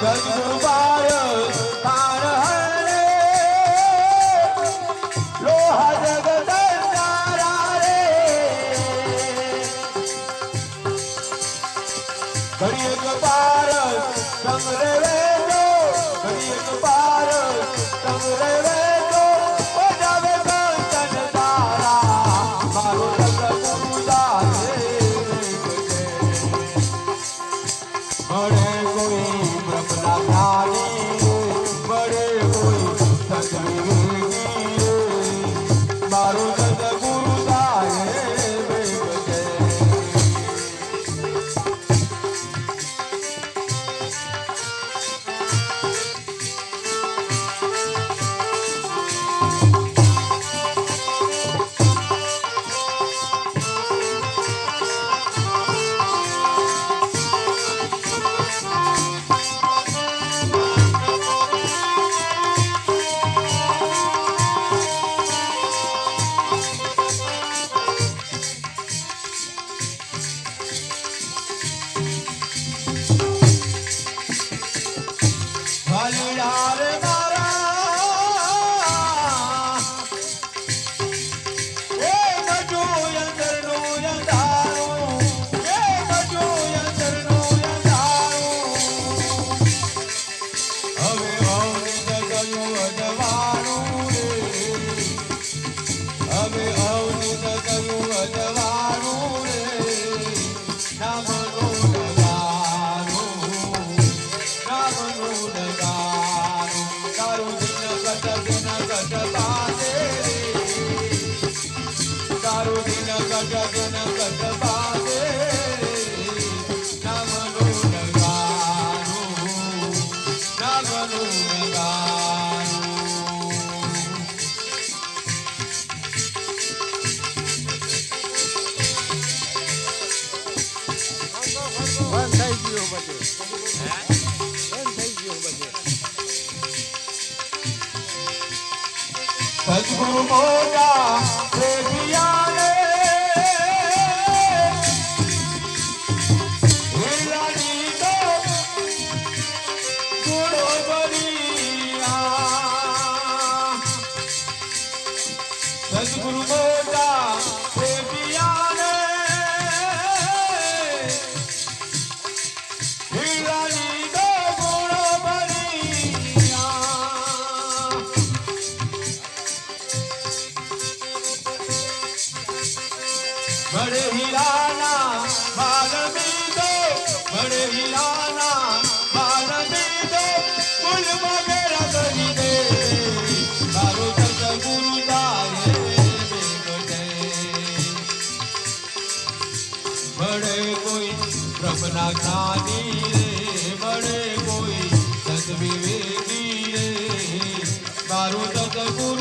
સદગુરુ બાર તાર હરે લોહા જગત તારા રે ઘડીએ કપાર સંગરે વેજો ઘડીએ કપાર સંગરે વેજો બજાવે કંચન તારા મારો સદગુરુ દાસ બડે કોઈ બ્રહ્મના જ્ઞાની બડે કોઈ સદગુરુ મારો સદગુરુ સાહેબ યાર મારા એ ગજો અંદરનું અંધારું એ ગજો અંદરનું અંધારું હવે અવનિત ગયું અજવાળું રે હવે અવનિત ગયું અજવાળું રે નામનું સદગુરુ મોટા પ્રેમિયાને હીરાની તો ગુણો બનિયા સદગુરુ મોટા પ્રેમિયાને હીરાની તો ગુણો બનિયા બડે હીરાના બાલ બીજો બડે હીરાના બાલ બીજો કુલ વગેરા કરી દે મારો સદગુરુ તારે બેગટે બડે કોઈ બ્રહ્મના જ્ઞાની રે બડે કોઈ સદ વિવેકી રે મારો સદગુરુ